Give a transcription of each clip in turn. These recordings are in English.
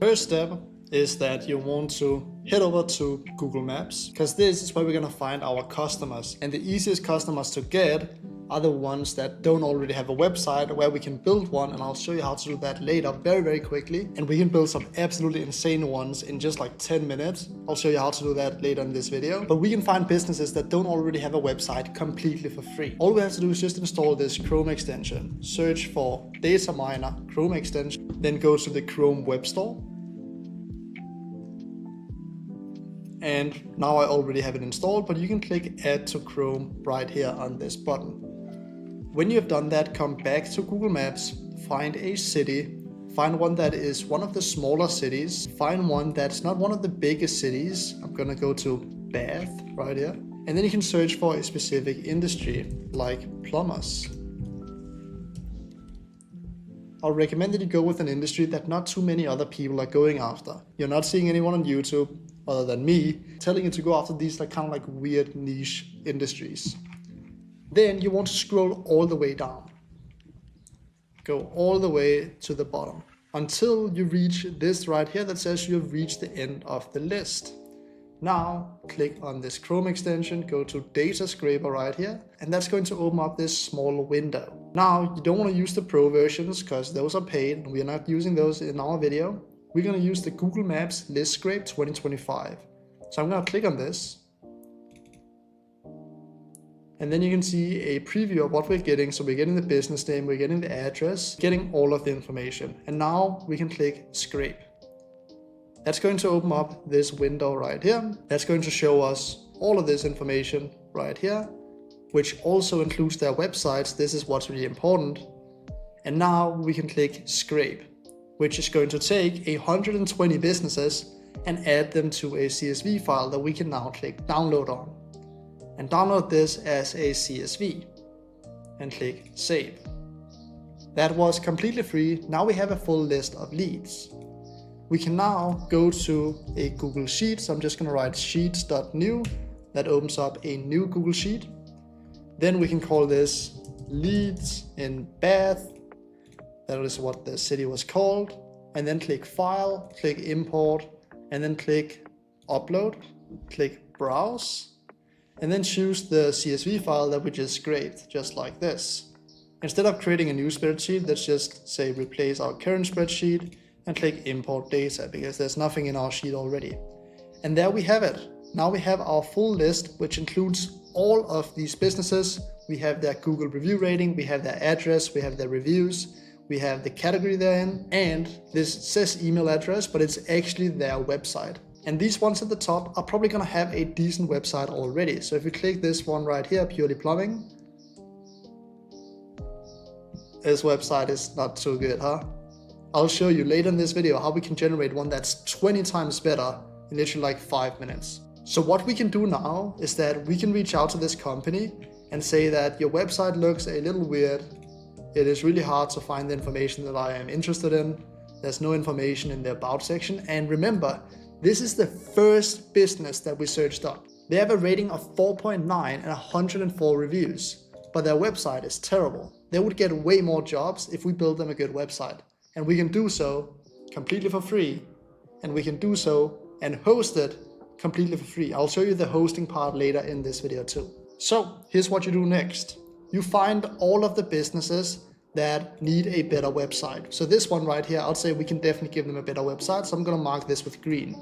First step is that you want to head over to Google Maps, because this is where we're going to find our customers. And the easiest customers to get are the ones that don't already have a website where we can build one, and I'll show you how to do that later very quickly. And we can build some absolutely insane ones in just like 10 minutes. I'll show you how to do that later in this video. But we can find businesses that don't already have a website completely for free. All we have to do is just install this Chrome extension, search for data miner Chrome extension, then go to the Chrome Web Store. And now I already have it installed, but you can click add to Chrome right here on this button. When you have done that, come back to Google Maps, find a city, find one that is one of the smaller cities, find one that's not one of the biggest cities. I'm gonna go to Bath right here. And then you can search for a specific industry like plumbers. I'll recommend that you go with an industry that not too many other people are going after. You're not seeing anyone on YouTube other than me telling you to go after these kind of weird niche industries. Then you want to scroll all the way down. Go all the way to the bottom until you reach this right here that says you have reached the end of the list. Now click on this Chrome extension, go to Data Scraper right here, and that's going to open up this small window. Now you don't want to use the Pro versions because those are paid and we are not using those in our video. We're going to use the Google Maps List Scrape 2025. So I'm going to click on this. And then you can see a preview of what we're getting. So we're getting the business name, we're getting the address, getting all of the information. And now we can click Scrape. That's going to open up this window right here. That's going to show us all of this information right here, which also includes their websites. This is what's really important. And now we can click Scrape, which is going to take 120 businesses and add them to a CSV file that we can now click download on. And download this as a CSV and click save. That was completely free. Now we have a full list of leads. We can now go to a Google Sheet. So I'm just going to write sheets.new. That opens up a new Google Sheet. Then we can call this leads in Bath. That is what the city was called. And then click File, click Import, and then click Upload, click Browse, and then choose the CSV file that we just scraped, just like this. Instead of creating a new spreadsheet, let's just say replace our current spreadsheet and click Import Data because there's nothing in our sheet already. And there we have it. Now we have our full list, which includes all of these businesses. We have their Google review rating, we have their address, we have their reviews, we have the category they're in, and this says email address, but it's actually their website. And these ones at the top are probably gonna have a decent website already. So if we click this one right here, Purely Plumbing, this website is not too good, huh? I'll show you later in this video how we can generate one that's 20 times better in literally like 5 minutes. So what we can do now is that we can reach out to this company and say that your website looks a little weird. It is really hard to find the information that I am interested in. There's no information in the About section. And remember, this is the first business that we searched up. They have a rating of 4.9 and 104 reviews, but their website is terrible. They would get way more jobs if we build them a good website. And we can do so completely for free. And we can do so and host it completely for free. I'll show you the hosting part later in this video too. So here's what you do next. You find all of the businesses that need a better website. So this one right here, I'll say we can definitely give them a better website. So I'm gonna mark this with green.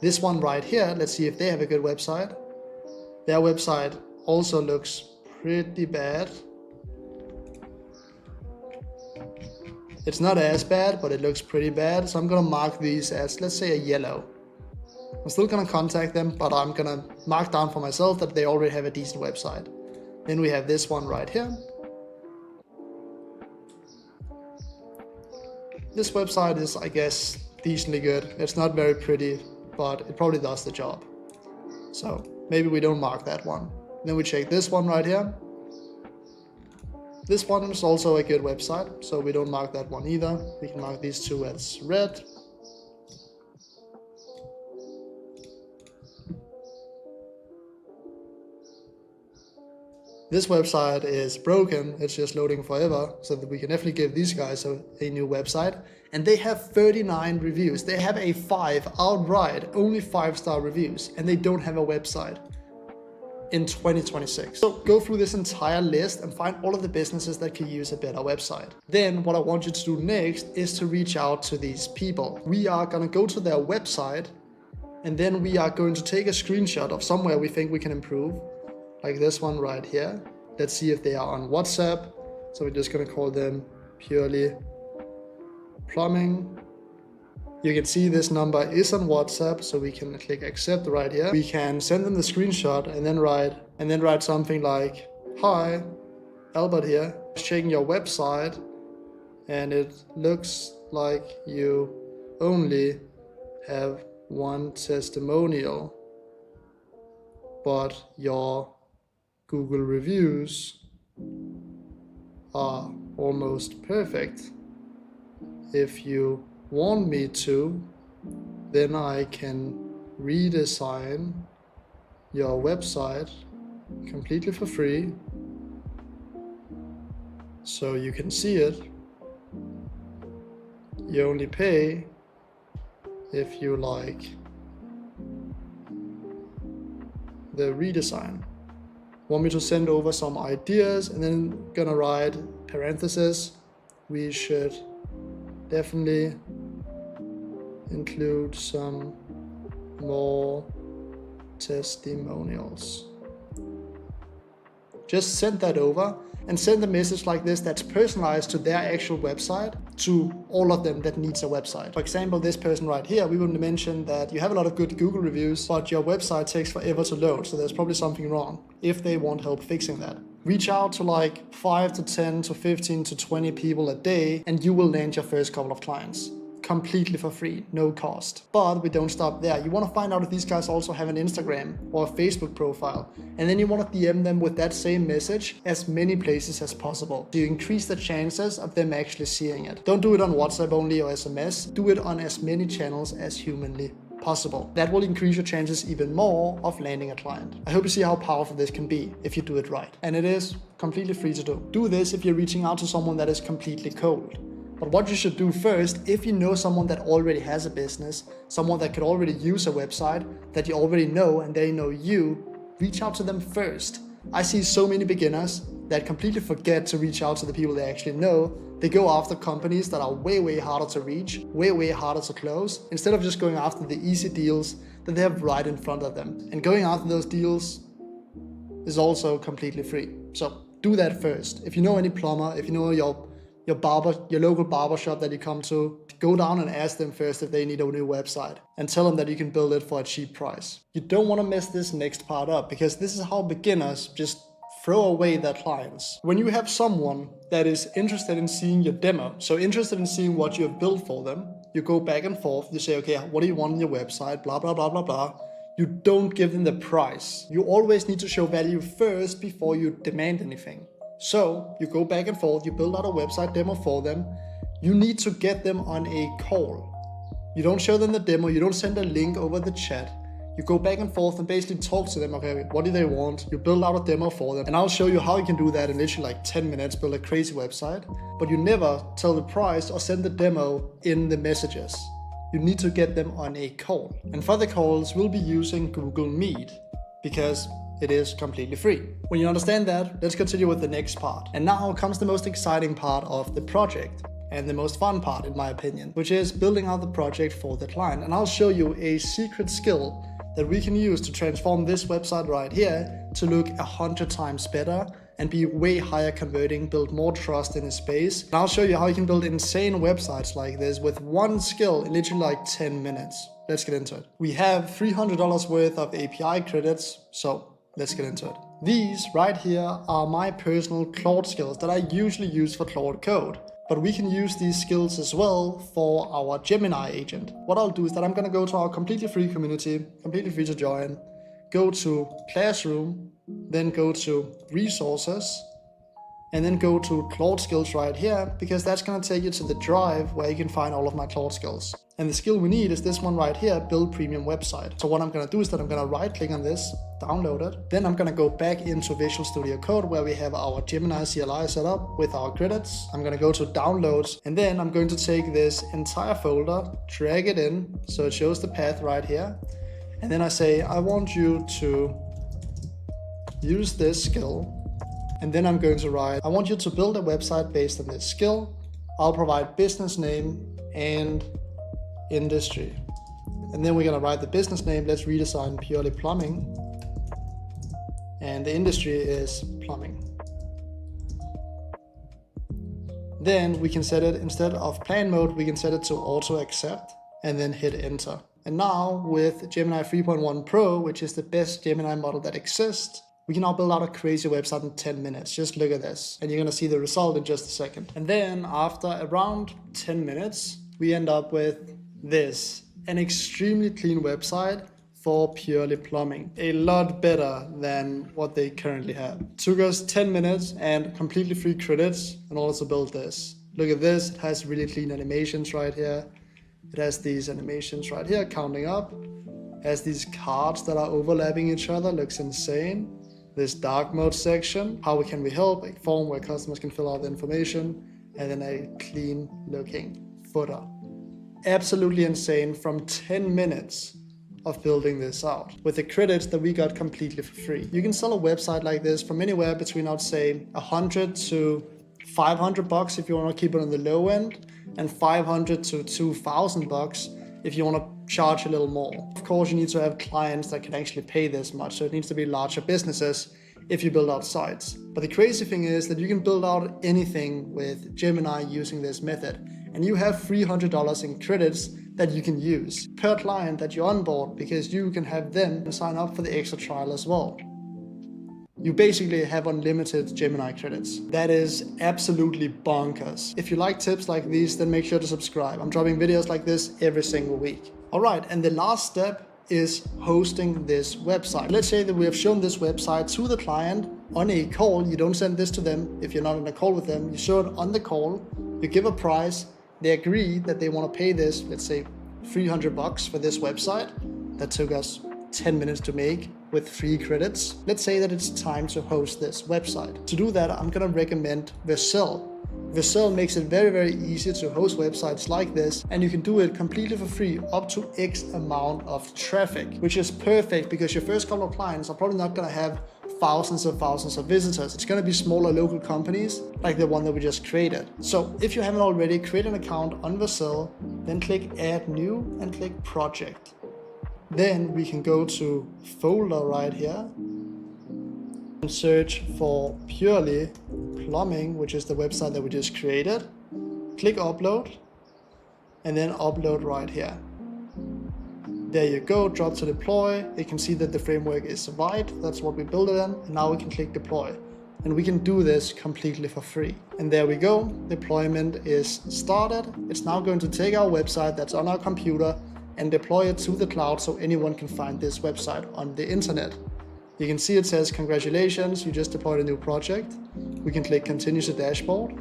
This one right here, let's see if they have a good website. Their website also looks pretty bad. It's not as bad, but it looks pretty bad. So I'm gonna mark these as, let's say, a yellow. I'm still gonna contact them, but I'm gonna mark down for myself that they already have a decent website. Then we have this one right here. This website is, I guess, decently good. It's not very pretty, but it probably does the job. So maybe we don't mark that one. Then we check this one right here. This one is also a good website, so we don't mark that one either. We can mark these two as red. this website is broken, it's just loading forever, so that we can definitely give these guys a new website. And they have 39 reviews. They have a 5 outright, only 5-star reviews, and they don't have a website in 2026. So go through this entire list and find all of the businesses that could use a better website. Then what I want you to do next is to reach out to these people. We are gonna go to their website, and then we are going to take a screenshot of somewhere we think we can improve, like this one right here. Let's see if they are on WhatsApp. So we're just gonna call them purely plumbing. You can see this number is on WhatsApp, so we can click accept right here. We can send them the screenshot and then write something like, "Hi, Albert here, checking your website, and it looks like you only have one testimonial, but your Google reviews are almost perfect. If you want me to, then I can redesign your website completely for free, so you can see it. You only pay if you like the redesign." Want me to send over some ideas, and then gonna write parentheses, "We should definitely include some more testimonials." Just send that over and send a message like this that's personalized to their actual website to all of them that needs a website. For example, this person right here, we will mention that you have a lot of good Google reviews, but your website takes forever to load, so there's probably something wrong, if they want help fixing that. Reach out to like 5 to 10 to 15 to 20 people a day, and you will land your first couple of clients. Completely for free, no cost. But we don't stop there. You want to find out if these guys also have an Instagram or a Facebook profile, and then you want to DM them with that same message as many places as possible, so you increase the chances of them actually seeing it. Don't do it on WhatsApp only or SMS. Do it on as many channels as humanly possible. That will increase your chances even more of landing a client. I hope you see how powerful this can be if you do it right. And it is completely free to do. Do this if you're reaching out to someone that is completely cold. But what you should do first, if you know someone that already has a business, someone that could already use a website, that you already know and they know you, reach out to them first. I see so many beginners that completely forget to reach out to the people they actually know. They go after companies that are way harder to reach, way harder to close, instead of just going after the easy deals that they have right in front of them. And going after those deals is also completely free. So do that first. If you know any plumber, if you know your local barber shop that you come to, go down and ask them first if they need a new website, and tell them that you can build it for a cheap price. You don't want to mess this next part up, because this is how beginners just throw away their clients. When you have someone that is interested in seeing your demo, so interested in seeing what you have built for them, you go back and forth, you say, okay, what do you want on your website, blah, blah, blah, blah, blah. You don't give them the price. You always need to show value first before you demand anything. So you go back and forth, you build out a website demo for them. You need to get them on a call. You don't show them the demo, you don't send a link over the chat. You go back and forth and basically talk to them, okay, what do they want? You build out a demo for them, and I'll show you how you can do that in literally like 10 minutes, build a crazy website. But you never tell the price or send the demo in the messages. You need to get them on a call. And for the calls, we'll be using Google Meet, because it is completely free. When you understand that, let's continue with the next part. And now comes the most exciting part of the project, and the most fun part in my opinion, which is building out the project for the client. And I'll show you a secret skill that we can use to transform this website right here to look 100 times better and be way higher converting, build more trust in a space. And I'll show you how you can build insane websites like this with one skill in literally like 10 minutes. Let's get into it. We have $300 worth of API credits, so let's get into it. These right here are my personal Claude skills that I usually use for Claude Code. But we can use these skills as well for our Gemini agent. What I'll do is that I'm gonna go to our completely free community, completely free to join, go to Classroom, then go to Resources, and then go to Claude skills right here, because that's going to take you to the drive where you can find all of my Claude skills. And the skill we need is this one right here, build premium website. So what I'm going to do is that I'm going to right click on this, download it. Then I'm going to go back into Visual Studio Code where we have our Gemini CLI set up with our credits. I'm going to go to downloads, and then I'm going to take this entire folder, drag it in so it shows the path right here. And then I say, I want you to use this skill. And then I'm going to write, I want you to build a website based on this skill. I'll provide business name and industry. And then we're going to write the business name. Let's redesign purely plumbing. And the industry is plumbing. Then we can set it, instead of plan mode, we can set it to auto accept and then hit enter. And now with Gemini 3.1 Pro, which is the best Gemini model that exists, we can now build out a crazy website in 10 minutes. Just look at this. And you're going to see the result in just a second. And then after around 10 minutes, we end up with this, an extremely clean website for purely plumbing. A lot better than what they currently have. Took us 10 minutes and completely free credits in order to build this. Look at this. It has really clean animations right here. It has these animations right here counting up. It has these cards that are overlapping each other. Looks insane. This dark mode section, how can we help, a form where customers can fill out the information, and then a clean looking footer. Absolutely insane from 10 minutes of building this out with the credits that we got completely for free. You can sell a website like this from anywhere between, I'd say, 100 to 500 bucks if you want to keep it on the low end, and 500 to 2,000 bucks if you want to charge a little more. Of course, you need to have clients that can actually pay this much, so it needs to be larger businesses if you build out sites. But the crazy thing is that you can build out anything with Gemini using this method, and you have $300 in credits that you can use per client that you onboard, because you can have them sign up for the extra trial as well. You basically have unlimited Gemini credits. That is absolutely bonkers. If you like tips like these, then make sure to subscribe. I'm dropping videos like this every single week. All right, and the last step is hosting this website. Let's say that we have shown this website to the client on a call. You don't send this to them if you're not on a call with them. You show it on the call, you give a price, they agree that they want to pay this, let's say 300 bucks for this website. That took us 10 minutes to make with free credits. Let's say that it's time to host this website. To do that, I'm gonna recommend Vercel. Vercel makes it very, very easy to host websites like this, and you can do it completely for free up to X amount of traffic, which is perfect because your first couple of clients are probably not gonna have thousands of visitors. It's gonna be smaller local companies like the one that we just created. So if you haven't already, create an account on Vercel, then click add new and click project. Then we can go to folder right here and search for purely plumbing, which is the website that we just created. Click upload and then upload right here. There you go, drop to deploy. You can see that the framework is white. That's what we built it in. And now we can click deploy. And we can do this completely for free. And there we go, deployment is started. It's now going to take our website that's on our computer and deploy it to the cloud so anyone can find this website on the internet. You can see it says, congratulations, you just deployed a new project. We can click continue to dashboard,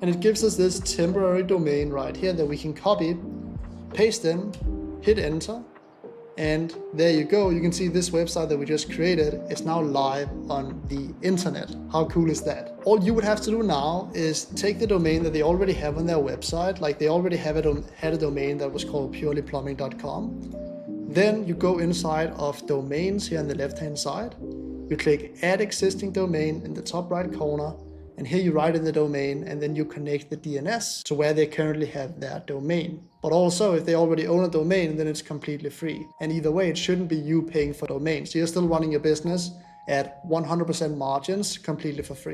and it gives us this temporary domain right here that we can copy, paste in, hit enter, and there you go. You can see this website that we just created is now live on the internet. How cool is that? All you would have to do now is take the domain that they already have on their website, like they already had a domain that was called purelyplumbing.com. Then you go inside of domains here on the left hand side. You click add existing domain in the top right corner, and here you write in the domain, and then you connect the DNS to where they currently have their domain. But also, if they already own a domain, then it's completely free. And either way, it shouldn't be you paying for domains. So you're still running your business at 100% margins completely for free.